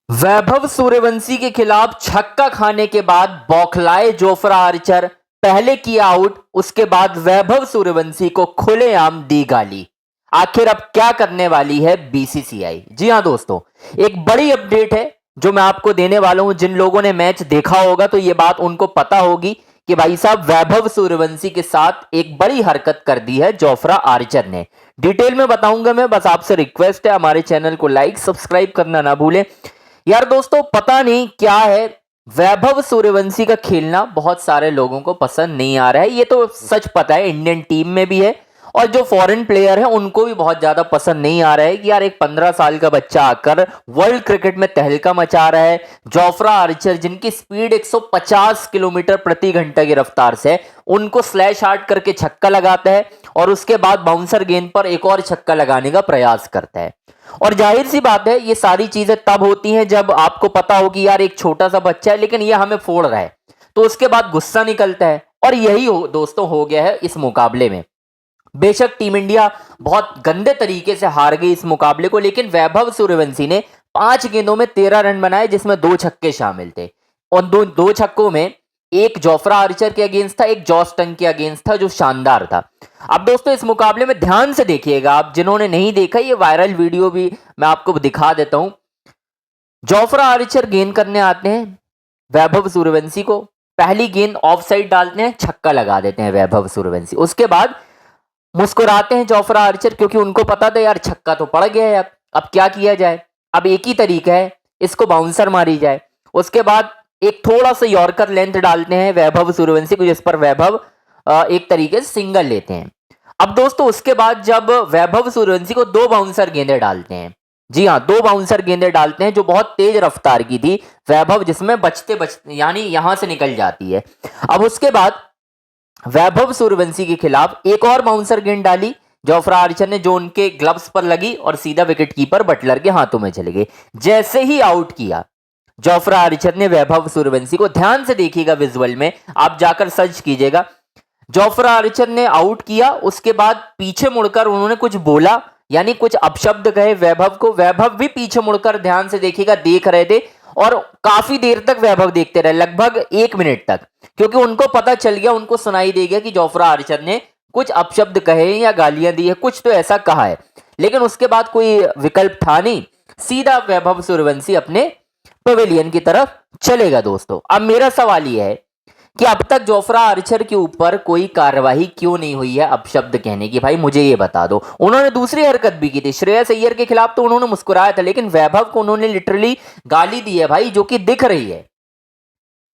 वैभव सूर्यवंशी के खिलाफ छक्का खाने के बाद बौखलाए जोफ्रा आर्चर। पहले किया आउट, उसके बाद वैभव सूर्यवंशी को खुलेआम दी गाली। आखिर अब क्या करने वाली है बीसीसीआई? जी हां दोस्तों, एक बड़ी अपडेट है जो मैं आपको देने वाला हूं। जिन लोगों ने मैच देखा होगा तो ये बात उनको पता होगी कि भाई साहब वैभव सूर्यवंशी के साथ एक बड़ी हरकत कर दी है जोफ्रा आर्चर ने। डिटेल में बताऊंगा मैं, बस आपसे रिक्वेस्ट है हमारे चैनल को लाइक सब्सक्राइब करना ना भूलें। यार दोस्तों, पता नहीं क्या है, वैभव सूर्यवंशी का खेलना बहुत सारे लोगों को पसंद नहीं आ रहा है। ये तो सच पता है, इंडियन टीम में भी है और जो फॉरेन प्लेयर है उनको भी बहुत ज्यादा पसंद नहीं आ रहा है कि यार एक 15 साल का बच्चा आकर वर्ल्ड क्रिकेट में तहलका मचा रहा है। जोफ्रा आर्चर जिनकी स्पीड 150 किलोमीटर प्रति घंटा की रफ्तार से, उनको स्लैश आउट करके छक्का लगाता है और उसके बाद बाउंसर गेंद पर एक और छक्का लगाने का प्रयास करता है। और जाहिर सी बात है, ये सारी चीजें तब होती हैं जब आपको पता हो कि यार एक छोटा सा बच्चा है लेकिन ये हमें फोड़ रहा है, तो उसके बाद गुस्सा निकलता है। और यही दोस्तों हो गया है इस मुकाबले में। बेशक टीम इंडिया बहुत गंदे तरीके से हार गई इस मुकाबले को, लेकिन वैभव सूर्यवंशी ने 5 गेंदों में 13 रन बनाए जिसमें 2 छक्के शामिल थे। और दो छक्कों में एक जोफ्रा आर्चर के अगेंस्ट था, एक जॉस टंग के अगेंस्ट था जो शानदार था। अब दोस्तों, इस मुकाबले में ध्यान से देखिएगा, आप जिन्होंने नहीं देखा ये वायरल वीडियो भी मैं आपको दिखा देता हूं। जोफ्रा आर्चर गेंद करने आते हैं वैभव सूर्यवंशी को, पहली गेंद ऑफ साइड डालते हैं, छक्का लगा देते हैं वैभव सूर्यवंशी। उसके बाद मुस्कुराते हैं जोफ्रा आर्चर क्योंकि उनको पता था यार छक्का तो पड़ गया है, अब क्या किया जाए। अब एक ही तरीका है, इसको बाउंसर मारी जाए। उसके बाद एक थोड़ा सा यॉर्कर लेंथ डालते हैं वैभव सूर्यवंशी को, जिस पर वैभव एक तरीके से सिंगल लेते हैं। अब दोस्तों, उसके बाद जब वैभव सूर्यवंशी को 2 बाउंसर गेंदें डालते हैं, जी हाँ 2 बाउंसर गेंदें डालते हैं जो बहुत तेज रफ्तार की थी वैभव, जिसमें बचते बचते यानी यहां से निकल जाती है। अब उसके बाद वैभव सूर्यवंशी के खिलाफ एक और बाउंसर गेंद डाली जोफ्रा आर्चर ने, जो उनके ग्लव्स पर लगी और सीधा विकेट कीपर बटलर के हाथों में चले गई। जैसे ही आउट किया जोफ्रा आर्चर ने वैभव सूर्यवंशी को, ध्यान से देखिएगा विजुअल में, आप जाकर सर्च कीजिएगा। जोफ्रा आर्चर ने आउट किया, उसके बाद पीछे मुड़कर उन्होंने कुछ बोला, यानी कुछ अपशब्द कहे वैभव को। वैभव भी पीछे मुड़कर, ध्यान से देखिएगा, देख रहे थे और काफी देर तक वैभव देखते रहे, लगभग 1 मिनट तक, क्योंकि उनको पता चल गया, उनको सुनाई दे गया कि जोफ्रा आर्चर ने कुछ अपशब्द कहे या गालियां दी है, कुछ तो ऐसा कहा है। लेकिन उसके बाद कोई विकल्प था नहीं, सीधा वैभव सूर्यवंशी अपने पवेलियन की तरफ चलेगा। दोस्तों, अब मेरा सवाल यह है कि अब तक जोफ्रा आर्चर के ऊपर कोई कार्रवाई क्यों नहीं हुई है अपशब्द कहने की? भाई मुझे ये बता दो। उन्होंने दूसरी हरकत भी की थी, श्रेयस अय्यर के खिलाफ तो उन्होंने मुस्कुराया था, लेकिन वैभव को उन्होंने लिटरली गाली दी है भाई, जो कि दिख रही है।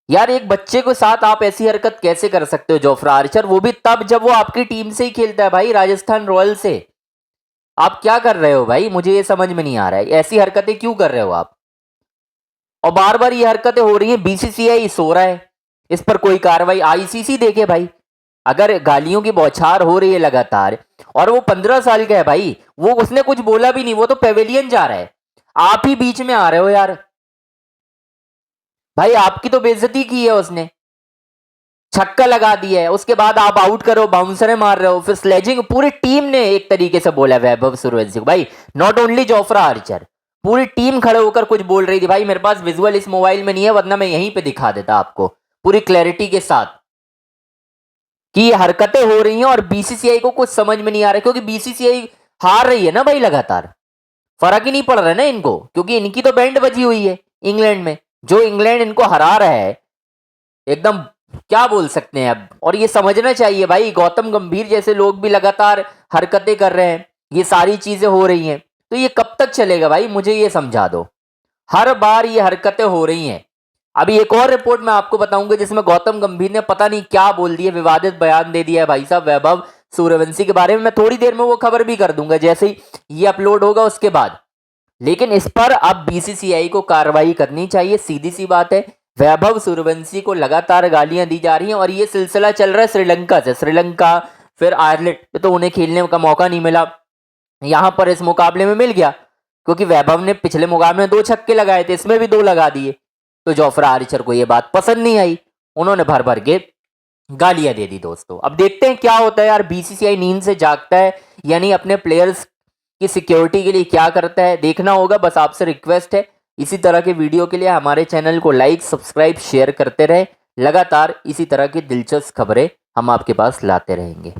यार एक बच्चे के साथ आप ऐसी हरकत कैसे कर सकते हो जोफ्रा आर्चर, वो भी तब जब वो आपकी टीम से ही खेलता है भाई, राजस्थान रॉयल से। आप क्या कर रहे हो भाई? मुझे ये समझ में नहीं आ रहा है, ऐसी हरकतें क्यों कर रहे हो आप? और बार बार ये हरकतें हो रही हैं, बीसीसीआई सो रहा है, इस पर कोई कार्रवाई। आईसीसी देखे भाई, अगर गालियों की बौछार हो रही है लगातार, और वो 15 साल का है भाई, वो उसने कुछ बोला भी नहीं, वो तो पेवेलियन जा रहा है, आप ही बीच में आ रहे हो यार। भाई आपकी तो बेइज्जती की है उसने, छक्का लगा दिया है, उसके बाद आप आउट करो, बाउंसरें मार रहे हो, फिर स्लेजिंग। पूरी टीम ने एक तरीके से बोला वैभव सूर्यवंशी को, भाई नॉट ओनली जोफ्रा आर्चर, पूरी टीम खड़े होकर कुछ बोल रही थी। भाई मेरे पास विजुअल इस मोबाइल में नहीं है, वरना मैं यहीं पे दिखा देता आपको पूरी क्लैरिटी के साथ कि ये हरकतें हो रही हैं और बीसीसीआई को कुछ समझ में नहीं आ रहा है, क्योंकि बीसीसीआई हार रही है ना भाई लगातार, फर्क ही नहीं पड़ रहा है ना इनको, क्योंकि इनकी तो बैंड बजी हुई है इंग्लैंड में, जो इंग्लैंड इनको हरा रहा है एकदम, क्या बोल सकते हैं अब। और ये समझना चाहिए भाई, गौतम गंभीर जैसे लोग भी लगातार हरकतें कर रहे हैं, ये सारी चीजें हो रही हैं, तो ये कब तक चलेगा भाई? मुझे ये समझा दो। हर बार ये हरकतें हो रही हैं। अभी एक और रिपोर्ट मैं आपको बताऊंगा जिसमें गौतम गंभीर ने पता नहीं क्या बोल दिया, विवादित बयान दे दिया है भाई साहब वैभव सूर्यवंशी के बारे में। मैं थोड़ी देर में वो खबर भी कर दूंगा जैसे ही ये अपलोड होगा उसके बाद। लेकिन इस पर अब बीसीसीआई को कार्रवाई करनी चाहिए, सीधी सी बात है। वैभव सूर्यवंशी को लगातार गालियां दी जा रही हैं और ये सिलसिला चल रहा है श्रीलंका से। श्रीलंका, फिर आयरलैंड, तो उन्हें खेलने का मौका नहीं मिला, यहां पर इस मुकाबले में मिल गया, क्योंकि वैभव ने पिछले मुकाबले में 2 छक्के लगाए थे, इसमें भी 2 लगा दिए। तो जोफ्रा आर्चर को ये बात पसंद नहीं आई, उन्होंने भर भर के गालियां दे दी। दोस्तों, अब देखते हैं क्या होता है यार, बीसीसीआई नींद से जागता है यानी अपने प्लेयर्स की सिक्योरिटी के लिए क्या करता है, देखना होगा। बस आपसे रिक्वेस्ट है इसी तरह के वीडियो के लिए हमारे चैनल को लाइक, सब्सक्राइब, शेयर करते रहे। लगातार इसी तरह की दिलचस्प खबरें हम आपके पास लाते रहेंगे।